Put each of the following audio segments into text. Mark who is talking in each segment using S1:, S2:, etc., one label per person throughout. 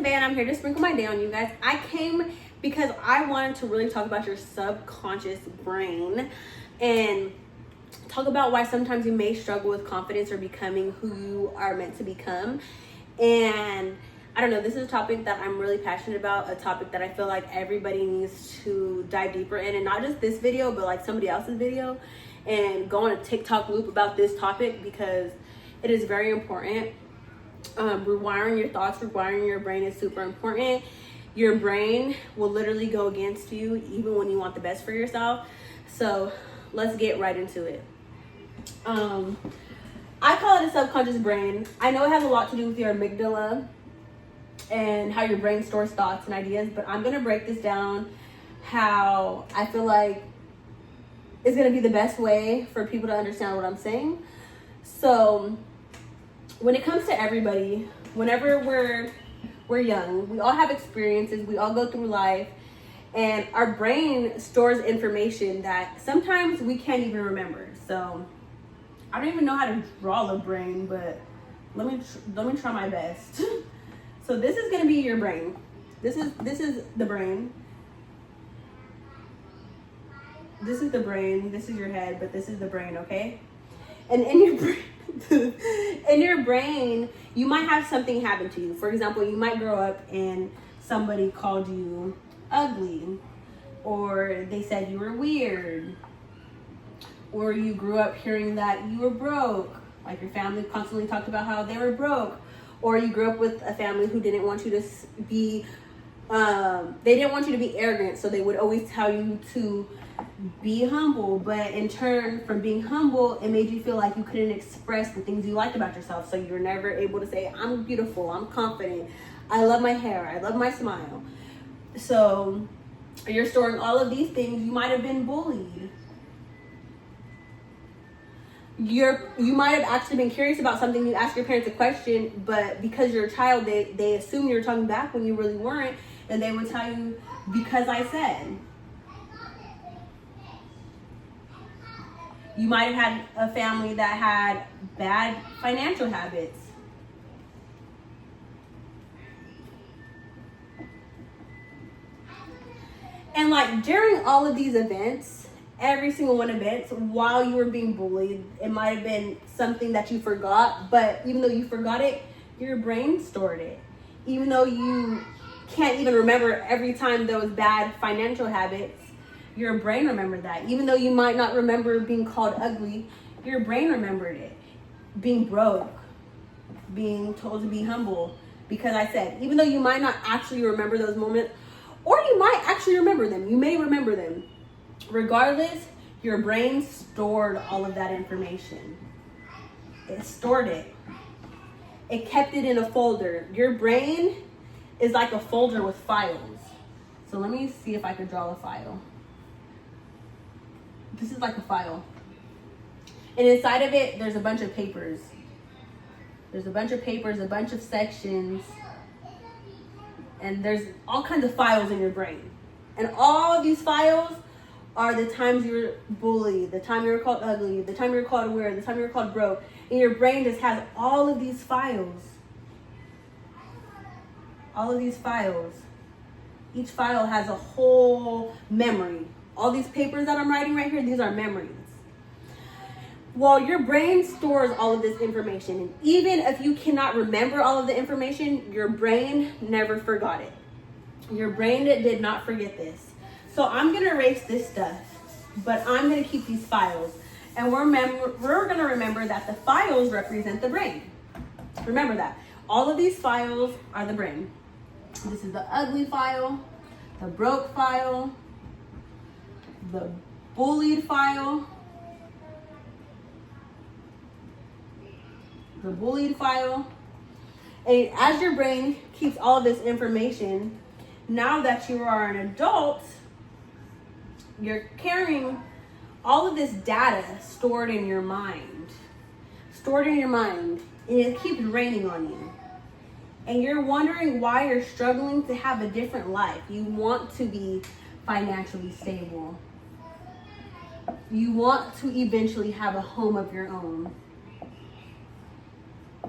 S1: Van. I'm here to sprinkle my day on you guys. I came because I wanted to really talk about your subconscious brain and talk about why sometimes you may struggle with confidence or becoming who you are meant to become. And I don't know, this is a topic that I'm really passionate about, a topic that I feel like everybody needs to dive deeper in, and not just this video, but like somebody else's video, and go on a TikTok loop about this topic because it is very important. Rewiring your thoughts, rewiring your brain is super important. Your brain will literally go against you even when you want the best for yourself. So let's get right into it. I call it a subconscious brain. I know it has a lot to do with your amygdala and how your brain stores thoughts and ideas, but I'm gonna break this down how I feel like is gonna be the best way for people to understand what I'm saying. So when it comes to everybody, whenever we're young, we all have experiences, we all go through life, and our brain stores information that sometimes we can't even remember. So I don't even know how to draw the brain, but let me try my best. So this is gonna be your brain. This is the brain. This is the brain. This is your head, but this is the brain, okay? And in your brain, in your brain, you might have something happen to you. For example, you might grow up and somebody called you ugly, or they said you were weird, or you grew up hearing that you were broke, like your family constantly talked about how they were broke, or you grew up with a family who didn't want you to be, they didn't want you to be arrogant, so they would always tell you to be humble, but in turn from being humble, it made you feel like you couldn't express the things you liked about yourself, so you're never able to say, I'm beautiful, I'm confident, I love my hair, I love my smile. So you're storing all of these things. You might have been bullied. You might have actually been curious about something. You asked your parents a question, but because you're a child, they assume you're talking back when you really weren't, and they would tell you, because I said. You might have had a family that had bad financial habits. And like during all of these events, every single one of events, while you were being bullied, it might have been something that you forgot, but even though you forgot it, your brain stored it. Even though you can't even remember every time there was bad financial habits, your brain remembered that. Even though you might not remember being called ugly, your brain remembered it. Being broke, being told to be humble, because I said, even though you might not actually remember those moments, or you might actually remember them, you may remember them. Regardless, your brain stored all of that information. It stored it. It kept it in a folder. Your brain is like a folder with files. So let me see if I could draw a file. This is like a file. And inside of it, there's a bunch of papers. There's a bunch of papers, a bunch of sections. And there's all kinds of files in your brain. And all of these files are the times you were bullied, the time you were called ugly, the time you were called weird, the time you were called broke. And your brain just has all of these files. All of these files. Each file has a whole memory. All these papers that I'm writing right here, these are memories. Well, your brain stores all of this information. And even if you cannot remember all of the information, your brain never forgot it. Your brain did not forget this. So I'm going to erase this stuff, but I'm going to keep these files. And we're going to remember that the files represent the brain. Remember that. All of these files are the brain. This is the ugly file, the broke file, the bullied file, the bullied file. And as your brain keeps all of this information, now that you are an adult, you're carrying all of this data stored in your mind. Stored in your mind. And it keeps raining on you. And you're wondering why you're struggling to have a different life. You want to be financially stable. You want to eventually have a home of your own.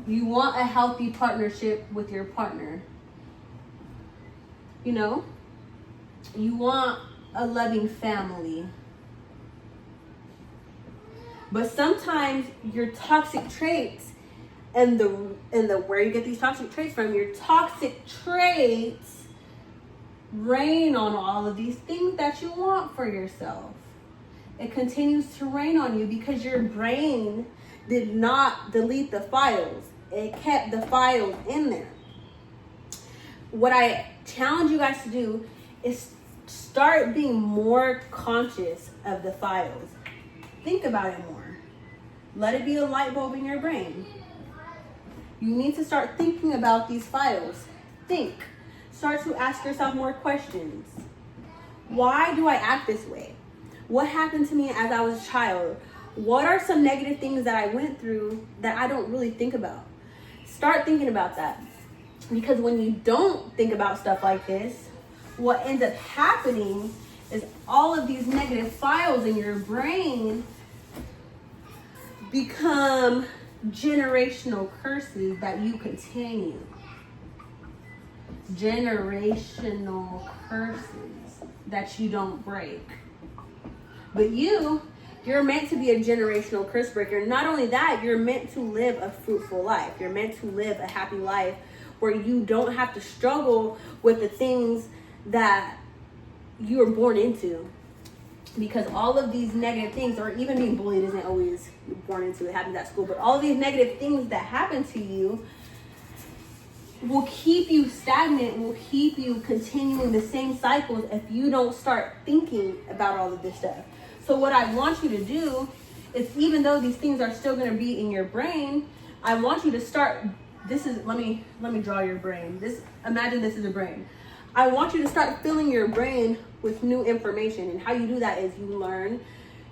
S1: You want a healthy partnership with your partner. You know, you want a loving family. But sometimes your toxic traits and the where you get these toxic traits from, your toxic traits rain on all of these things that you want for yourself. It continues to rain on you because your brain did not delete the files. It kept the files in there. What I challenge you guys to do is start being more conscious of the files. Think about it more. Let it be a light bulb in your brain. You need to start thinking about these files. Think. Start to ask yourself more questions. Why do I act this way? What happened to me as I was a child? What are some negative things that I went through that I don't really think about? Start thinking about that. Because when you don't think about stuff like this, what ends up happening is all of these negative files in your brain become generational curses that you continue. Generational curses that you don't break. But you're meant to be a generational curse breaker. Not only that, you're meant to live a fruitful life. You're meant to live a happy life where you don't have to struggle with the things that you were born into. Because all of these negative things, or even being bullied isn't always born into, it happens at school, but all of these negative things that happen to you will keep you stagnant, will keep you continuing the same cycles if you don't start thinking about all of this stuff. So what I want you to do is, even though these things are still going to be in your brain, I want you to start, let me draw your brain. Imagine this is a brain. I want you to start filling your brain with new information. And how you do that is you learn,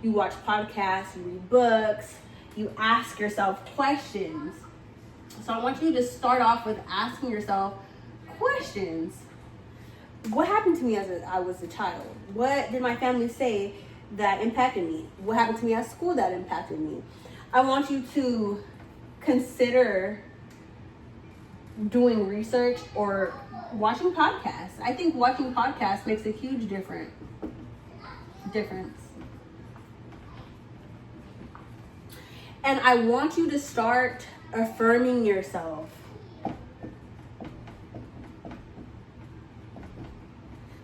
S1: you watch podcasts, you read books, you ask yourself questions. So I want you to start off with asking yourself questions. What happened to me as I was a child? What did my family say that impacted me? What happened to me at school that impacted me? I want you to consider doing research or watching podcasts. I think watching podcasts makes a huge difference. And I want you to start affirming yourself.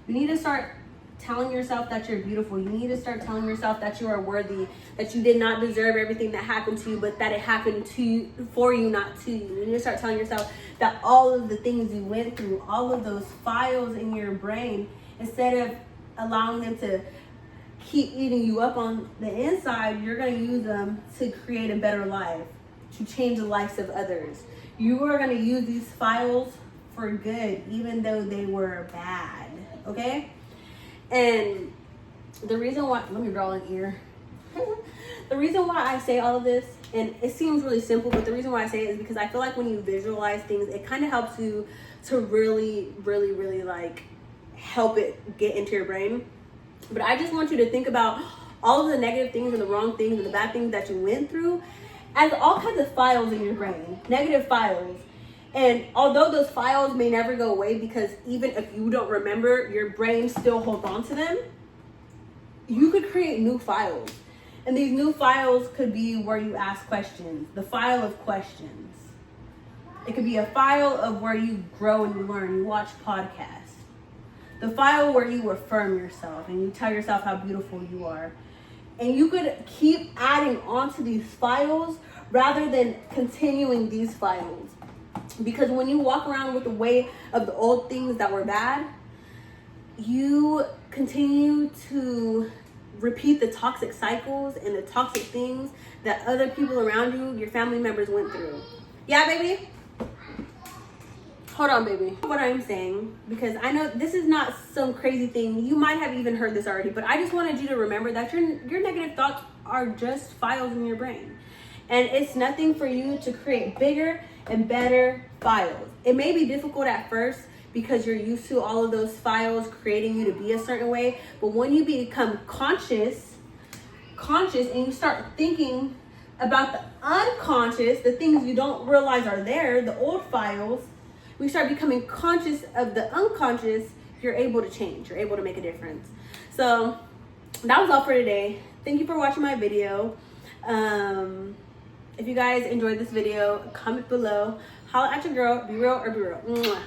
S1: You need to start telling yourself that you're beautiful. You need to start telling yourself that you are worthy, that you did not deserve everything that happened to you, but that it happened to you, for you, not to you. You need to start telling yourself that all of the things you went through, all of those files in your brain, instead of allowing them to keep eating you up on the inside, you're going to use them to create a better life, to change the lives of others. You are going to use these files for good, even though they were bad, okay? And the reason why, let me draw an ear. The reason why I say all of this, and it seems really simple, but the reason why I say it is because I feel like when you visualize things, it kind of helps you to really, really, really like help it get into your brain. But I just want you to think about all of the negative things and the wrong things and the bad things that you went through as all kinds of files in your brain, negative files. And although those files may never go away, because even if you don't remember, your brain still holds on to them, you could create new files. And these new files could be where you ask questions, the file of questions. It could be a file of where you grow and you learn, you watch podcasts. The file where you affirm yourself and you tell yourself how beautiful you are. And you could keep adding onto these files rather than continuing these files. Because when you walk around with the weight of the old things that were bad, you continue to repeat the toxic cycles and the toxic things that other people around you, your family members, went through. Yeah, baby? Hold on, baby. What I'm saying, because I know this is not some crazy thing. You might have even heard this already, but I just wanted you to remember that your negative thoughts are just files in your brain. And it's nothing for you to create bigger and better files. It may be difficult at first because you're used to all of those files creating you to be a certain way. But when you become conscious and you start thinking about the unconscious, the things you don't realize are there, the old files, we start becoming conscious of the unconscious, you're able to change. You're able to make a difference. So that was all for today. Thank you for watching my video. If you guys enjoyed this video, comment below. Holla at your girl. Be real or be real. Mwah.